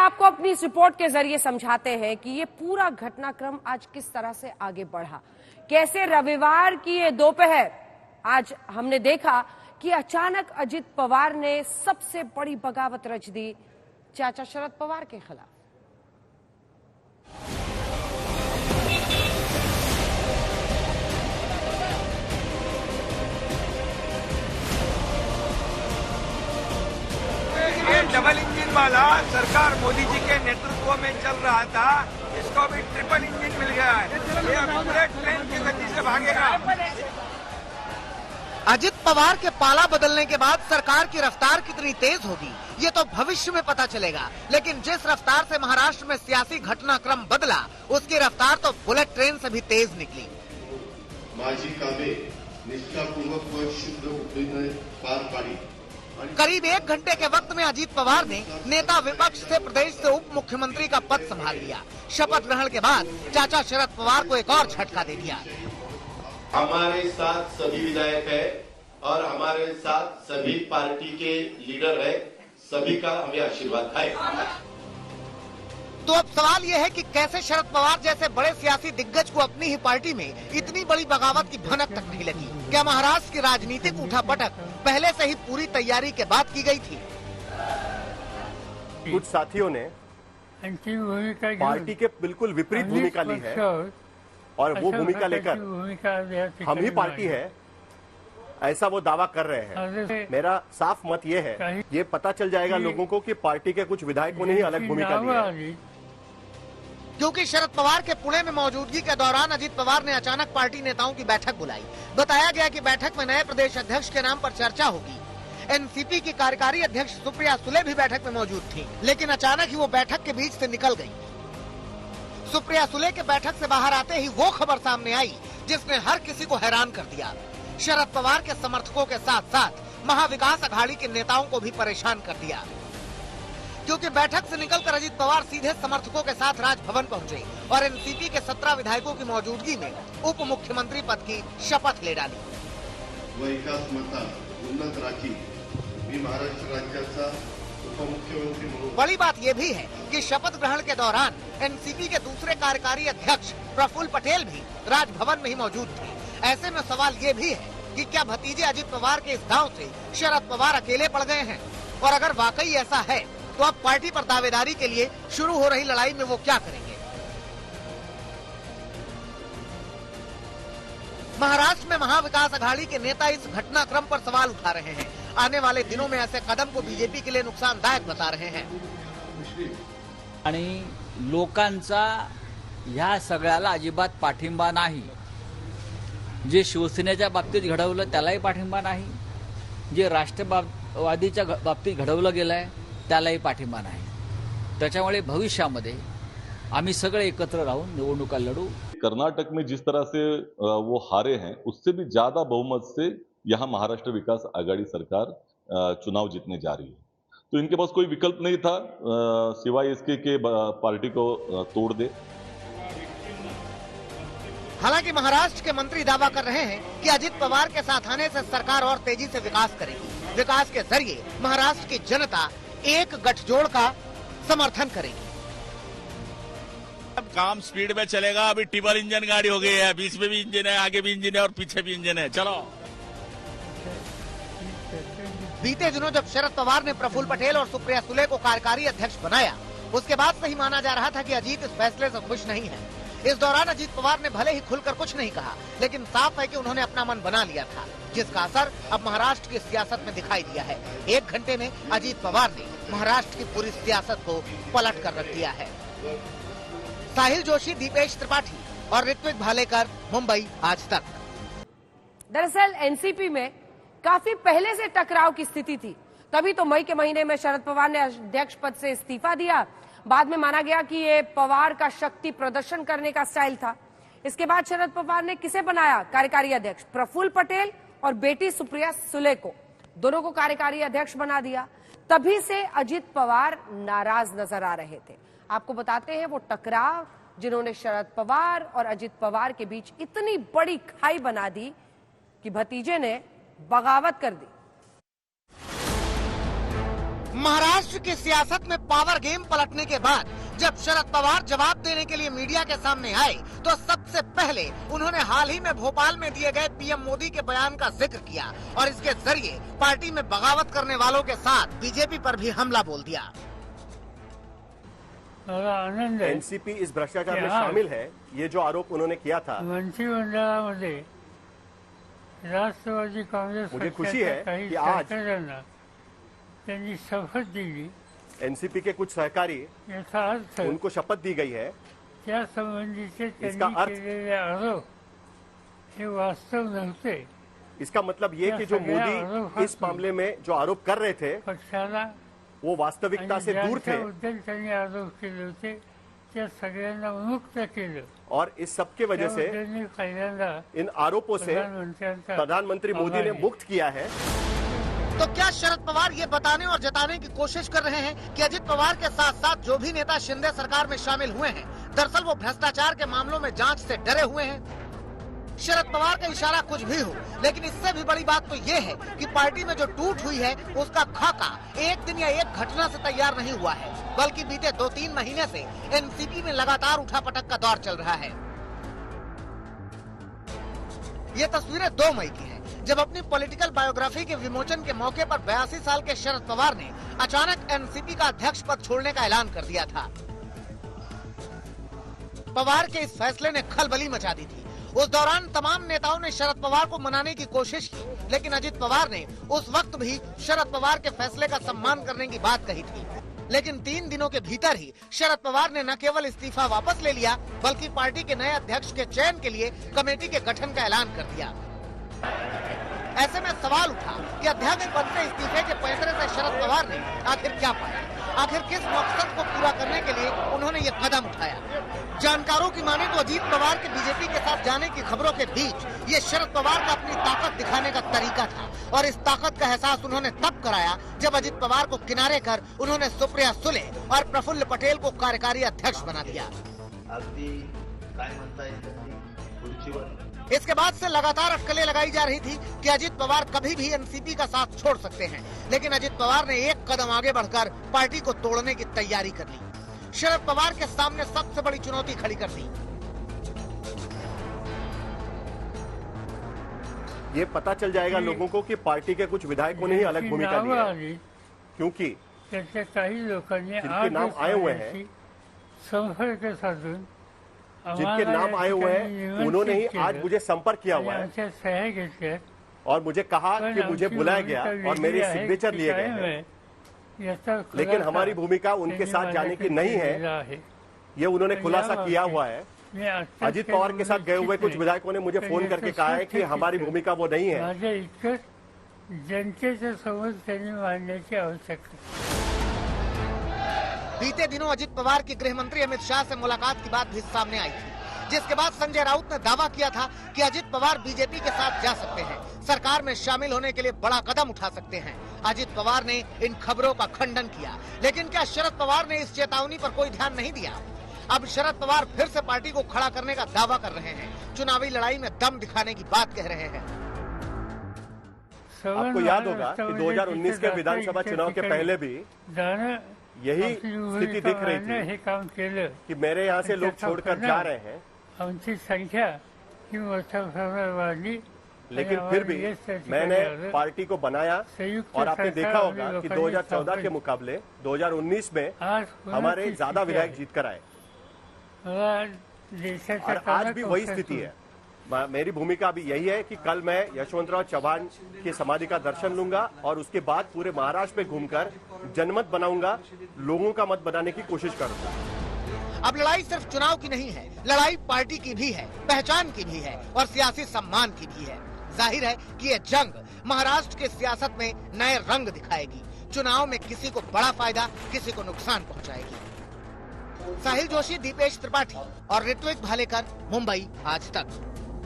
आपको अपनी इस रिपोर्ट के जरिए समझाते हैं कि ये पूरा घटनाक्रम आज किस तरह से आगे बढ़ा, कैसे रविवार की ये दोपहर आज हमने देखा कि अचानक अजित पवार ने सबसे बड़ी बगावत रच दी चाचा शरद पवार के खिलाफ। ये डबल इंजन वाला सरकार मोदी जी के नेतृत्व में चल रहा था, इसको भी ट्रिपल इंजन मिल गया है। ये बुलेट ट्रेन की गति से भागेगा। अजित पवार के पाला बदलने के बाद सरकार की रफ्तार कितनी तेज होगी ये तो भविष्य में पता चलेगा, लेकिन जिस रफ्तार से महाराष्ट्र में सियासी घटनाक्रम बदला उसकी रफ्तार तो बुलेट ट्रेन से भी तेज निकली। माझी कामे निष्ठापूर्वक व शुद्ध बुद्धीने पार पाडी। करीब 1 घंटे के वक्त में अजित पवार ने नेता विपक्ष से प्रदेश से उप मुख्यमंत्री का पद संभाल लिया। शपथ ग्रहण के बाद चाचा शरद पवार को एक और झटका दे दिया। हमारे साथ सभी विधायक है और हमारे साथ सभी पार्टी के लीडर है, सभी का हमें आशीर्वाद है। तो अब सवाल ये है कि कैसे शरद पवार जैसे बड़े सियासी दिग्गज को अपनी ही पार्टी में इतनी बड़ी बगावत की भनक तक नहीं लगी। क्या महाराष्ट्र की राजनीतिक उठापटक पहले से ही पूरी तैयारी के बाद की गई थी? कुछ साथियों ने पार्टी के बिल्कुल विपरीत भूमिका ली है और वो भूमिका लेकर हम ही पार्टी है ऐसा वो दावा कर रहे हैं। मेरा साफ मत ये है, ये पता चल जाएगा लोगों को कि पार्टी के कुछ विधायकों ने ही अलग भूमिका ली है। क्योंकि शरद पवार के पुणे में मौजूदगी के दौरान अजित पवार ने अचानक पार्टी नेताओं की बैठक बुलाई। बताया गया कि बैठक में नए प्रदेश अध्यक्ष के नाम पर चर्चा होगी। एनसीपी की कार्यकारी अध्यक्ष सुप्रिया सुले भी बैठक में मौजूद थी, लेकिन अचानक ही वो बैठक के बीच से निकल गई। सुप्रिया सुले के बैठक से बाहर आते ही वो खबर सामने आई जिसने हर किसी को हैरान कर दिया। शरद पवार के समर्थकों के साथ साथ महाविकास अघाड़ी के नेताओं को भी परेशान कर दिया, क्योंकि बैठक से निकलकर अजित पवार सीधे समर्थकों के साथ राजभवन पहुंचे और एनसीपी के 17 विधायकों की मौजूदगी में उप मुख्यमंत्री पद की शपथ ले डाली। वैकासमता उन्नत राखी मी महाराष्ट्र राज्याचा उपमुख्यमंत्री म्हणून। बड़ी बात यह भी है कि शपथ ग्रहण के दौरान एनसीपी के दूसरे कार्यकारी अध्यक्ष प्रफुल्ल पटेल भी राजभवन में ही मौजूद थे। ऐसे में सवाल ये भी है कि क्या भतीजे अजित पवार के इस दांव से शरद पवार अकेले पड़ गए हैं, और अगर वाकई ऐसा है तो अब पार्टी पर दावेदारी के लिए शुरू हो रही लड़ाई में वो क्या करेंगे? महाराष्ट्र में महाविकास अघाड़ी के नेता इस घटनाक्रम पर सवाल उठा रहे हैं। आने वाले दिनों में ऐसे कदम को बीजेपी के लिए नुकसानदायक बता रहे हैं। आणि लोकांचा ह्या सगळ्याला अजिबात पाठिंबा नाही। जे शिवसेनेच्या बाबतीत घडवलं त्यालाही पाठिंबा नाही, जे राष्ट्रवादीच्या बाबतीत घडवलं गेलंय त्यालाही पाठिंबा नाही। त्याच्यामुळे भविष्यामध्ये आम्ही सगळे एकत्र राहून निवडणुका लढू। कर्नाटक में जिस तरह से वो हारे हैं उससे भी ज्यादा बहुमत से यहाँ महाराष्ट्र विकास आघाड़ी सरकार चुनाव जीतने जा रही है, तो इनके पास कोई विकल्प नहीं था सिवाय इसके कि पार्टी को तोड़ दे। हालांकि महाराष्ट्र के मंत्री दावा कर रहे हैं कि अजित पवार के साथ आने से सरकार और तेजी से विकास करेगी। विकास के जरिए महाराष्ट्र की जनता एक गठजोड़ का समर्थन करेगी। अब काम स्पीड में चलेगा। अभी ट्रिपल इंजन गाड़ी हो गई है, बीच में भी इंजन है, आगे भी इंजन है और पीछे भी इंजन है। चलो। बीते दिनों जब शरद पवार ने प्रफुल्ल पटेल और सुप्रिया सुले को कार्यकारी अध्यक्ष बनाया, उसके बाद से ही माना जा रहा था कि अजीत इस फैसले से खुश नहीं है। इस दौरान अजित पवार ने भले ही खुलकर कुछ नहीं कहा, लेकिन साफ है कि उन्होंने अपना मन बना लिया था, जिसका असर अब महाराष्ट्र की सियासत में दिखाई दिया है। 1 घंटे में अजित पवार ने महाराष्ट्र की पूरी सियासत को पलट कर रख दिया है। साहिल जोशी, दीपेश त्रिपाठी और ऋत्विक भालेकर, मुंबई आज तक। दरअसल एनसीपी में काफी पहले से टकराव की स्थिति थी, तभी तो मई के महीने में शरद पवार ने अध्यक्ष पद से इस्तीफा दिया। बाद में माना गया कि ये पवार का शक्ति प्रदर्शन करने का स्टाइल था। इसके बाद शरद पवार ने किसे बनाया कार्यकारी अध्यक्ष? प्रफुल्ल पटेल और बेटी सुप्रिया सुले को, दोनों को कार्यकारी अध्यक्ष बना दिया। तभी से अजित पवार नाराज नजर आ रहे थे। आपको बताते हैं वो टकराव जिन्होंने शरद पवार और अजित पवार के बीच इतनी बड़ी खाई बना दी कि भतीजे ने बगावत कर दी। महाराष्ट्र की सियासत में पावर गेम पलटने के बाद जब शरद पवार जवाब देने के लिए मीडिया के सामने आए तो सबसे पहले उन्होंने हाल ही में भोपाल में दिए गए पीएम मोदी के बयान का जिक्र किया और इसके जरिए पार्टी में बगावत करने वालों के साथ बीजेपी पर भी हमला बोल दिया। आनंद है एनसीपी इस भ्रष्टाचार में शामिल है, ये जो आरोप उन्होंने किया था। मंत्रिमंडळामध्ये राष्ट्रवादी काँग्रेस मुझे खुशी है काही कि आज सहकाऱ्यांना त्यांनी शपथ दिली। एनसीपी के कुछ सहकारी याचा अर्थ उनको शपथ दी गई है। त्या संबंधीचे इसका त्यांनी अर्थ- केलेले आरोप हे वास्तव नव्हते। इसका मतलब ये कि जो मोदी इस मामले में जो आरोप कर रहे थे पक्षाला वो वास्तविकता से दूर थे ज्यांच्याबद्दल त्यांनी आरोप केले होते त्या सगळ्यांना मुक्त केलं और इस सब की वजह से त्याबद्दल मी पहिल्यांदा इन आरोपों से प्रधानमंत्र्यांचा प्रधानमंत्री मोदी ने आभारी आहे। मुक्त किया है। तो क्या शरद पवार ये बताने और जताने की कोशिश कर रहे हैं कि अजित पवार के साथ साथ जो भी नेता शिंदे सरकार में शामिल हुए हैं दरअसल वो भ्रष्टाचार के मामलों में जांच से डरे हुए हैं? शरद पवार का इशारा कुछ भी हो, लेकिन इससे भी बड़ी बात तो ये है कि पार्टी में जो टूट हुई है उसका खाका एक दिन या एक घटना से तैयार नहीं हुआ है, बल्कि बीते 2-3 महीने से एनसीपी में लगातार उठापटक का दौर चल रहा है। ये तस्वीरें 2 मई की हैं, जब अपनी पॉलिटिकल बायोग्राफी के विमोचन के मौके पर 82 साल के शरद पवार ने अचानक एनसीपी का अध्यक्ष पद छोड़ने का ऐलान कर दिया था। पवार के इस फैसले ने खलबली मचा दी थी। उस दौरान तमाम नेताओं ने शरद पवार को मनाने की कोशिश की, लेकिन अजित पवार ने उस वक्त भी शरद पवार के फैसले का सम्मान करने की बात कही थी। लेकिन 3 दिनों के भीतर ही शरद पवार ने न केवल इस्तीफा वापस ले लिया, बल्कि पार्टी के नए अध्यक्ष के चयन के लिए कमेटी के गठन का ऐलान कर दिया। ऐसे में सवाल उठा कि अध्यक्ष पद से इस्तीफे के पैंतरे से शरद पवार ने आखिर क्या पाया, आखिर किस मकसद को पूरा करने के लिए उन्होंने ये कदम उठाया। जानकारों की माने तो अजीत पवार के बीजेपी के साथ जाने की खबरों के बीच ये शरद पवार का अपनी ताकत दिखाने का तरीका था और इस ताकत का एहसास उन्होंने तब कराया जब अजीत पवार को किनारे कर उन्होंने सुप्रिया सुले और प्रफुल्ल पटेल को कार्यकारी अध्यक्ष बना दिया। इसके बाद से लगातार अटकलें लगाई जा रही थी कि अजित पवार कभी भी एनसीपी का साथ छोड़ सकते हैं, लेकिन अजित पवार ने एक कदम आगे बढ़कर पार्टी को तोड़ने की तैयारी कर ली। शरद पवार के सामने सबसे बड़ी चुनौती खड़ी कर दी। ये पता चल जाएगा लोगों को कि पार्टी के कुछ विधायकों ने ही अलग भूमिका ली है, क्योंकि जिनके नाम आए हुए हैं, संपर्क साधून जिनके नाम आए हुए हैं उन्होंने ही आज मुझे संपर्क किया हुआ है सह्या घेतल्या और मुझे कहा कि मुझे बुलाया गया और मेरे सिग्नेचर लिए गए हैं, लेकिन हमारी भूमिका उनके साथ जाने की नहीं है, ये उन्होंने खुलासा किया हुआ है। अजित पवार के साथ गए हुए कुछ विधायकों ने मुझे फोन करके कहा है कि हमारी भूमिका वो नहीं है। माझ्या इतकंच जनतेच्या समोर त्यांनी मांडण्याची आवश्यकता। बीते दिनों अजित पवार की गृह मंत्री अमित शाह से मुलाकात की बात भी सामने आई थी, जिसके बाद संजय राउत ने दावा किया था कि अजित पवार बीजेपी के साथ जा सकते हैं, सरकार में शामिल होने के लिए बड़ा कदम उठा सकते हैं। अजित पवार ने इन खबरों का खंडन किया, लेकिन क्या शरद पवार ने इस चेतावनी पर कोई ध्यान नहीं दिया? अब शरद पवार फिर से पार्टी को खड़ा करने का दावा कर रहे हैं, चुनावी लड़ाई में दम दिखाने की बात कह रहे हैं। आपको याद होगा कि 2019 के विधानसभा चुनाव के पहले भी यही स्थिति दिख रही थी कि मेरे यहाँ से लोग छोड़कर जा रहे हैं, आमची संख्या ही मोठ्या प्रमाणात वाढली, लेकिन फिर भी मैंने पार्टी को बनाया और आपने देखा होगा कि 2014 के मुकाबले 2019 में हमारे ज्यादा विधायक जीत कर आए और आज भी वही स्थिति है। मेरी भूमिका अभी यही है कि कल मैं यशवंतराव चव्हाण की समाधि का दर्शन लूंगा और उसके बाद पूरे महाराष्ट्र में घूमकर जनमत बनाऊंगा, लोगों का मत बनाने की कोशिश करूंगा। अब लड़ाई सिर्फ चुनाव की नहीं है, लड़ाई पार्टी की भी है, पहचान की भी है और सियासी सम्मान की भी है। जाहिर है कि ये जंग महाराष्ट्र की सियासत में नए रंग दिखाएगी। चुनाव में किसी को बड़ा फायदा, किसी को नुकसान पहुंचाएगी। साहिल जोशी, दीपेश त्रिपाठी और ऋत्विक भालेकर, मुंबई आज तक।